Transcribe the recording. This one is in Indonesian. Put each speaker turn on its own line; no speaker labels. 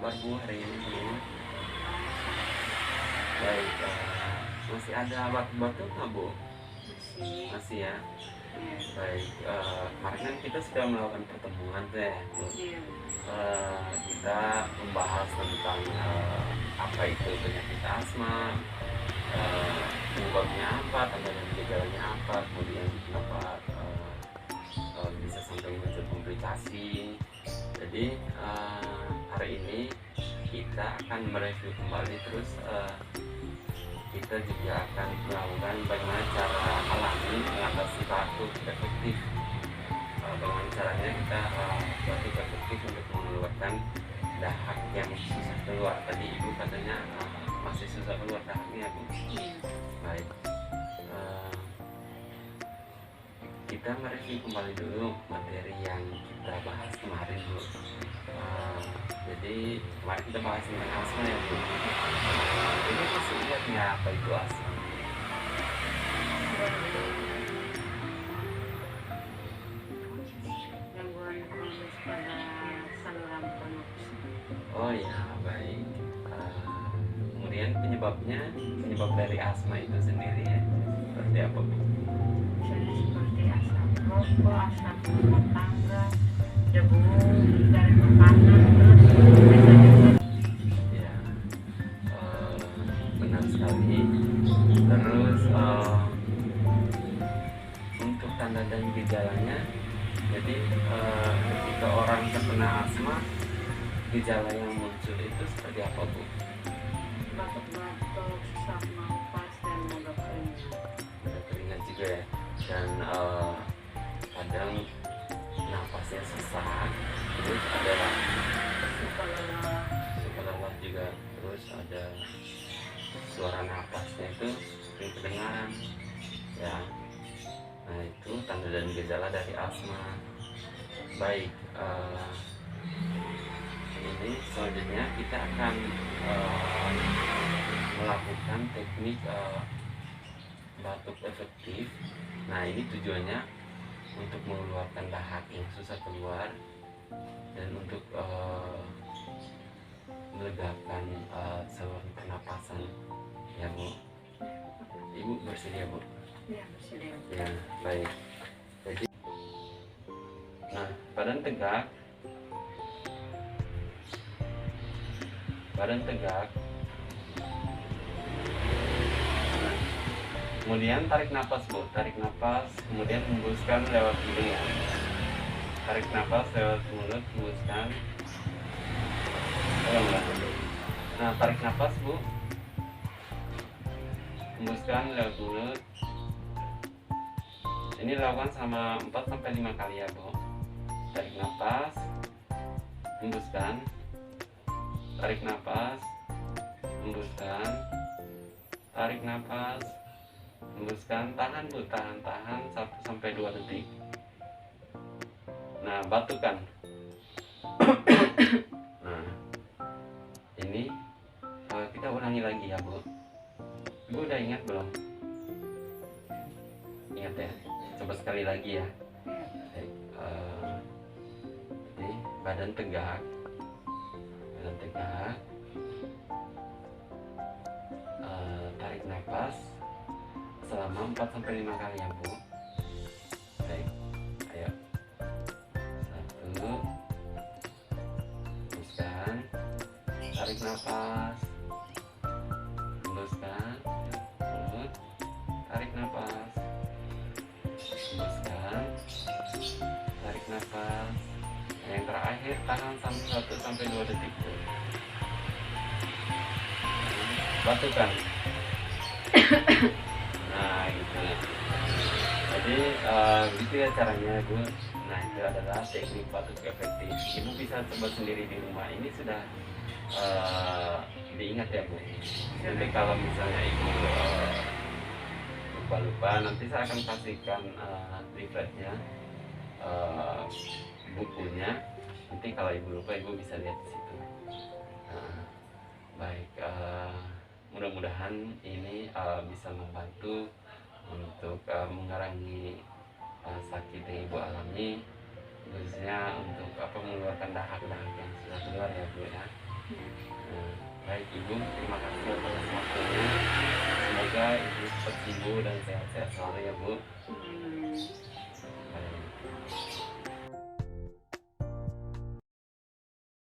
kabar Bu hari ini Bu? Baik, masih ada batuk-batuk nggak Bu?
Masih.
Masih ya.
Ya.
Baik, kemarin kan kita sudah melakukan pertemuan tuh ya Bu.
Iya.
Kita membahas tentang apa itu penyakit asma, penyebabnya apa, tanda dan gejalanya apa, kemudian kenapa bisa sampai muncul komplikasi. Jadi hari ini kita akan mereview kembali, terus kita juga akan melakukan bagaimana cara alami mengatasi batuk efektif. Bagaimana caranya kita batuk efektif untuk mengeluarkan dahak yang susah keluar. Tadi Ibu katanya masih susah keluar dahaknya Bu. Baik, kita mereview kembali dulu materi yang kita bahas kemarin Bu. Jadi kemarin kita bahas tentang asma ya Bu. Ini masih ingat nggak apa itu asma?
Gangguan kronis pada saluran penapas.
Oh ya, baik. Kemudian penyebab dari asma itu sendiri ya, seperti apa Bu?
Misalnya seperti asap rokok, asap rumah tangga, debu dari makanan, terus biasanya
Ya, benar sekali. Terus untuk tanda dan gejalanya, jadi ketika orang terkena asma, gejala yang muncul itu seperti apa Bu?
batuk-batuk, sesak nafas, dan mudah keringat.
Ada keringat juga ya, dan kadang nafasnya sesak, terus ada
Suka lelah.
suka lelah juga, terus ada suara nafasnya itu sering kedengaran ya. Nah itu tanda dan gejala dari asma. Baik, ini selanjutnya kita akan melakukan teknik batuk efektif. Nah ini tujuannya untuk mengeluarkan dahak yang susah keluar dan untuk melegakan saluran pernapasan ya Bu. Ibu bersedia Bu?
Ya, bersedia.
Ya, baik. Jadi, nah, badan tegak. Badan tegak. Nah, kemudian tarik nafas Bu, tarik nafas, kemudian hembuskan lewat hidung ya. Tarik nafas lewat mulut, hembuskan. Nah, tarik nafas Bu, hembuskan lewat mulut. Ini lakukan sama 4-5 kali ya Bu. Tarik nafas, hembuskan. Tarik nafas, hembuskan. Tarik nafas, hembuskan. Tahan Bu, tahan 1-2 detik. Nah, batukan. Nah, ini kita ulangi lagi ya Bu. Ibu udah ingat belum? Ingat ya? Coba sekali lagi ya. Baik, jadi badan tegak, tarik nafas selama 4-5 kali ya Bu. Baik, ayo. 1, hembuskan, tarik nafas, hembuskan, mulut, tarik nafas, hembuskan, tarik nafas. Yang terakhir tahan sampai 1-2 detik. Batukan. Nah gitu. Jadi gitu ya caranya Bu. Nah itu adalah teknik batuk efektif. Ibu bisa coba sendiri di rumah. Ini sudah diingat ya Bu. Nanti kalau misalnya Ibu lupa-lupa, nanti saya akan kasihkan leafletnya, bukunya. Nanti kalau Ibu lupa, Ibu bisa lihat di situ. Baik, mudah-mudahan ini bisa membantu untuk mengurangi sakit yang Ibu alami, khususnya untuk mengeluarkan dahak-dahak yang sudah keluar ya Bu ya. Baik Ibu, terima kasih atas waktunya. Semoga Ibu cepat sembuh dan sehat-sehat selalu ya Bu.
Hmm.